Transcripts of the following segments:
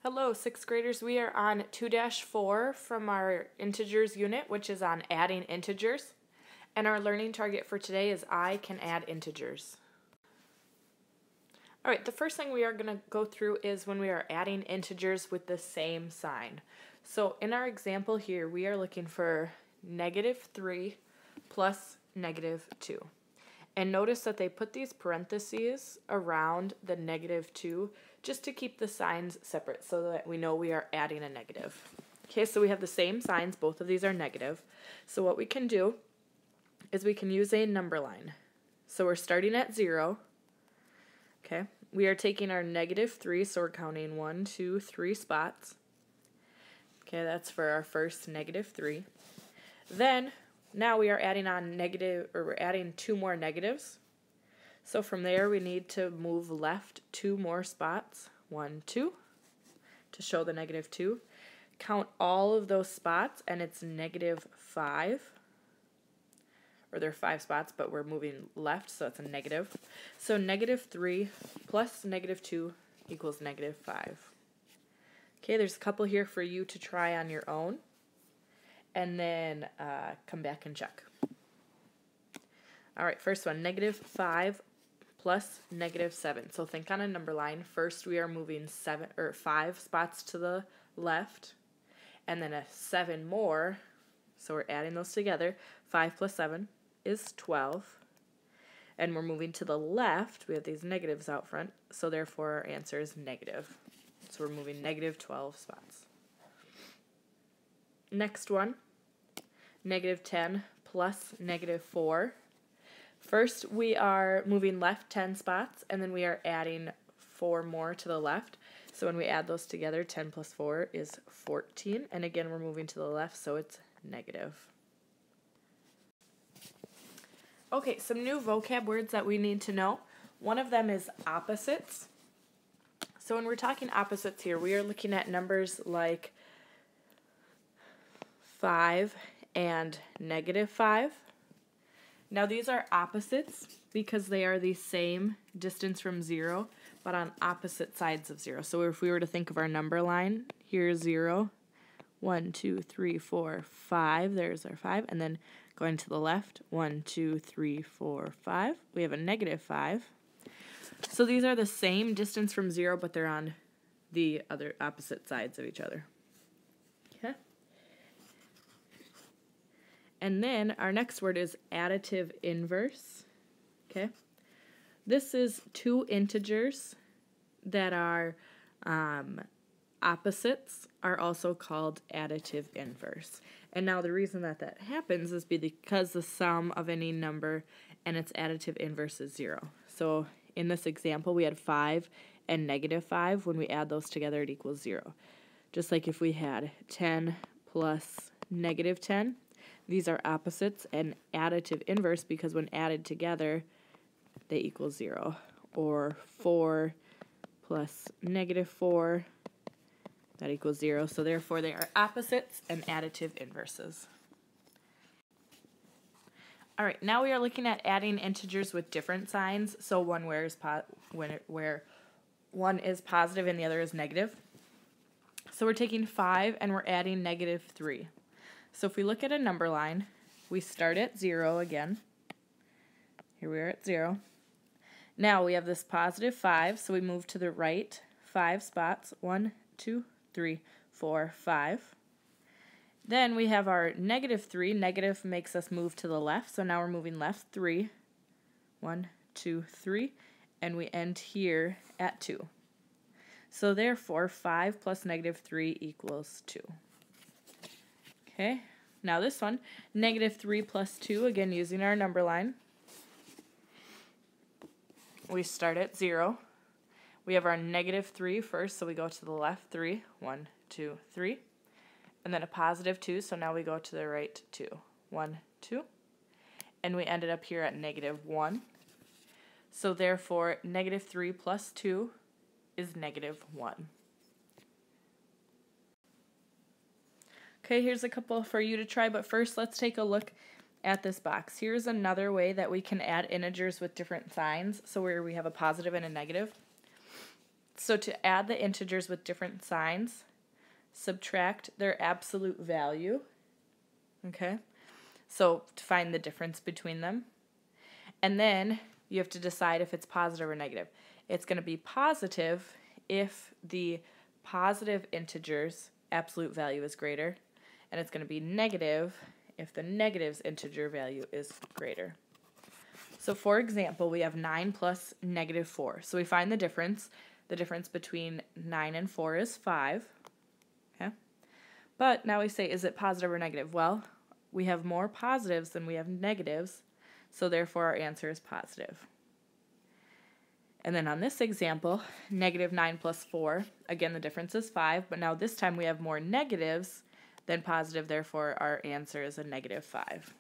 Hello, 6th graders. We are on 2-4 from our integers unit, which is on adding integers. And our learning target for today is I can add integers. All right, the first thing we are going to go through is when we are adding integers with the same sign. So in our example here, we are looking for -3 plus -2. And notice that they put these parentheses around the -2 just to keep the signs separate so that we know we are adding a negative. Okay, so we have the same signs. Both of these are negative. So what we can do is we can use a number line. So we're starting at 0. Okay, we are taking our -3, so we're counting 1, 2, 3 spots. Okay, that's for our first -3. Then now we are adding on we're adding 2 more negatives. So from there we need to move left 2 more spots, 1, 2, to show the -2. Count all of those spots and it's -5. Or there are 5 spots, but we're moving left, so it's a negative. So -3 plus -2 equals -5. Okay, there's a couple here for you to try on your own. And then come back and check. All right, first one, -5 plus -7. So think on a number line. First, we are moving 5 spots to the left, and then 7 more. So we're adding those together. 5 plus 7 is 12. And we're moving to the left. We have these negatives out front, so therefore our answer is negative. So we're moving -12 spots. Next one, -10 plus -4. First, we are moving left 10 spots, and then we are adding 4 more to the left. So when we add those together, 10 plus 4 is 14. And again, we're moving to the left, so it's negative. Okay, some new vocab words that we need to know. One of them is opposites. So when we're talking opposites here, we are looking at numbers like 5 and -5. Now these are opposites because they are the same distance from 0, but on opposite sides of 0. So if we were to think of our number line, here's 0, 1, 2, 3, 4, 5, there's our 5, and then going to the left, 1, 2, 3, 4, 5, we have a -5. So these are the same distance from 0, but they're on the other opposite sides of each other. Okay? And then our next word is additive inverse. Okay? This is 2 integers that are opposites are also called additive inverse. And now the reason that that happens is because the sum of any number and its additive inverse is 0. So in this example, we had 5 and -5. When we add those together, it equals 0. Just like if we had 10 plus -10, these are opposites and additive inverse because when added together, they equal 0. Or 4 plus -4, that equals 0. So therefore, they are opposites and additive inverses. All right, now we are looking at adding integers with different signs. So one where one is positive and the other is negative. So we're taking 5 and we're adding -3. So if we look at a number line, we start at 0 again. Here we are at 0. Now we have this +5, so we move to the right 5 spots. 1, 2, 3, 4, 5. Then we have our -3. Negative makes us move to the left, so now we're moving left 3. 1, 2, 3. And we end here at 2. So therefore, 5 plus -3 equals 2. Okay, now this one, -3 plus 2, again using our number line. We start at 0. We have our -3 first, so we go to the left 3. 1, 2, 3. And then a +2, so now we go to the right 2. 1, 2. And we ended up here at -1. So therefore, -3 plus 2 is -1. Okay, here's a couple for you to try, but first let's take a look at this box. Here's another way that we can add integers with different signs, so where we have a positive and a negative. So to add the integers with different signs, subtract their absolute value. Okay? So to find the difference between them. And then you have to decide if it's positive or negative. It's going to be positive if the positive integer's absolute value is greater, and it's going to be negative if the negative's integer value is greater. So for example, we have 9 plus negative 4. So we find the difference. The difference between 9 and 4 is 5. Okay? But now we say, is it positive or negative? Well, we have more positives than we have negatives, so therefore our answer is positive. And then on this example, negative 9 plus 4, again the difference is 5, but now this time we have more negatives than positive, therefore our answer is a negative 5.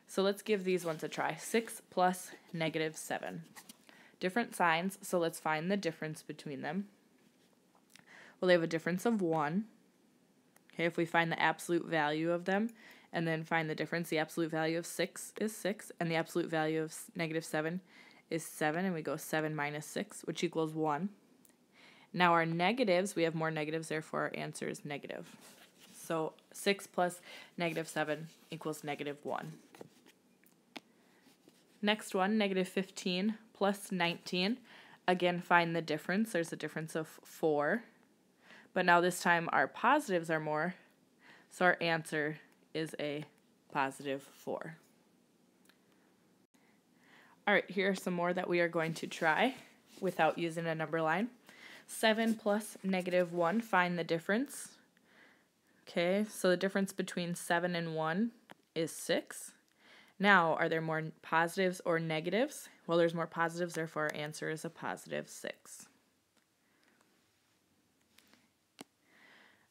So let's give these ones a try. 6 plus negative 7. Different signs, so let's find the difference between them. Well, they have a difference of 1. Okay, if we find the absolute value of them and then find the difference, the absolute value of 6 is 6, and the absolute value of negative 7 is 7, and we go 7 minus 6, which equals 1. Now our negatives, we have more negatives, therefore our answer is negative. So 6 plus negative 7 equals negative 1. Next one, negative 15 plus 19. Again, find the difference. There's a difference of 4. But now this time our positives are more, so our answer is a positive 4. All right, here are some more that we are going to try without using a number line. 7 plus negative 1, find the difference. Okay, so the difference between 7 and 1 is 6. Now, are there more positives or negatives? Well, there's more positives, therefore our answer is a positive 6.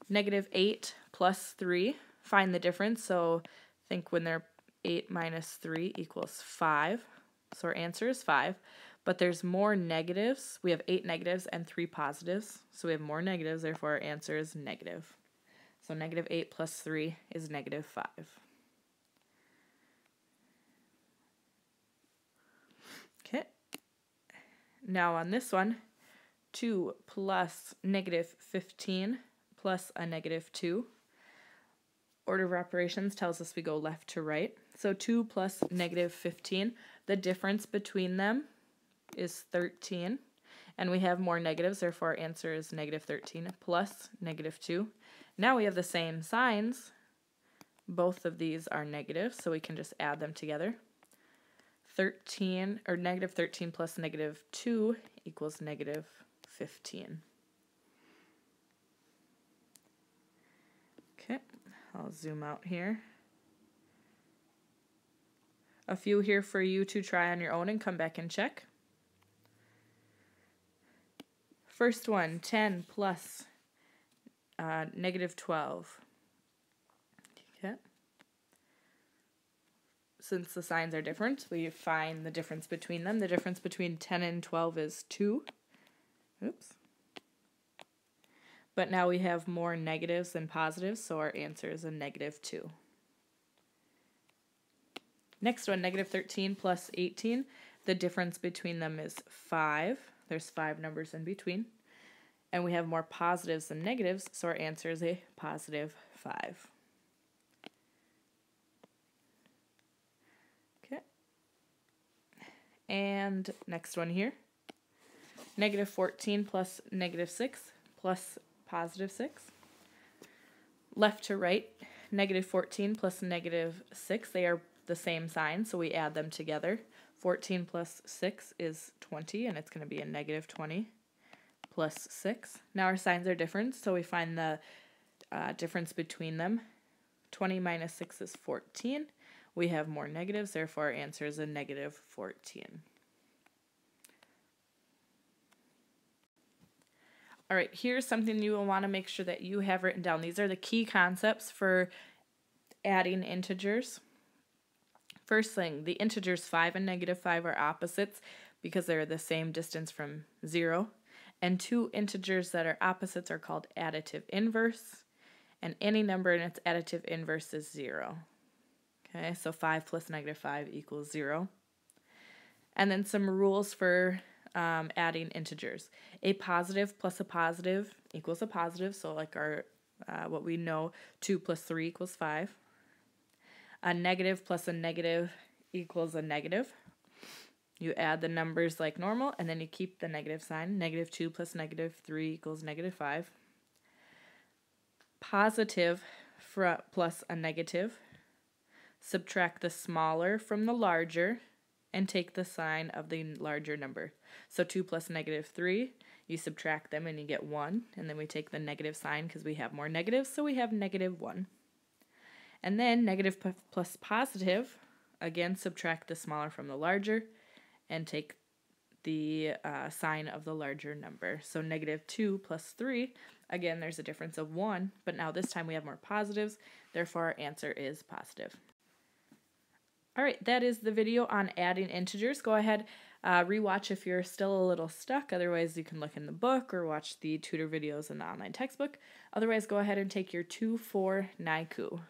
Negative 8 plus 3, find the difference. So think when they're 8 minus 3 equals 5. So our answer is 5. But there's more negatives. We have 8 negatives and 3 positives. So we have more negatives, therefore our answer is negative. So negative 8 plus 3 is negative 5. Okay. Now on this one, 2 plus negative 15 plus a negative 2. Order of operations tells us we go left to right. So 2 plus negative 15, the difference between them is 13. And we have more negatives, therefore our answer is negative 13 plus negative 2. Now we have the same signs. Both of these are negative, so we can just add them together. 13, or negative 13 plus negative 2 equals negative 15. Okay, I'll zoom out here. A few here for you to try on your own and come back and check. First one, 10 plus negative 12. Okay. Since the signs are different, we find the difference between them. The difference between 10 and 12 is 2. Oops. But now we have more negatives than positives, so our answer is a negative 2. Next one, negative 13 plus 18. The difference between them is 5. There's 5 numbers in between. And we have more positives than negatives, so our answer is a positive 5. Okay. And next one here. Negative 14 plus negative 6 plus positive 6. Left to right, negative 14 plus negative 6. They are the same sign, so we add them together. 14 plus 6 is 20, and it's going to be a negative 20 plus 6. Now our signs are different, so we find the difference between them. 20 minus 6 is 14. We have more negatives, therefore our answer is a negative 14. All right, here's something you will want to make sure that you have written down. These are the key concepts for adding integers. First thing, the integers 5 and negative 5 are opposites because they're the same distance from 0. And two integers that are opposites are called additive inverse. And any number in its additive inverse is 0. Okay, so 5 plus negative 5 equals 0. And then some rules for adding integers. A positive plus a positive equals a positive, so like our what we know, 2 plus 3 equals 5. A negative plus a negative equals a negative. You add the numbers like normal, and then you keep the negative sign. Negative 2 plus negative 3 equals negative 5. Positive plus a negative. Subtract the smaller from the larger, and take the sign of the larger number. So 2 plus negative 3, you subtract them and you get 1, and then we take the negative sign because we have more negatives, so we have negative 1. And then negative plus positive, again subtract the smaller from the larger, and take the sign of the larger number. So negative 2 plus 3, again there's a difference of 1, but now this time we have more positives, therefore our answer is positive. Alright, that is the video on adding integers. Go ahead, rewatch if you're still a little stuck. Otherwise, you can look in the book or watch the tutor videos in the online textbook. Otherwise, go ahead and take your 2-4 NAICU.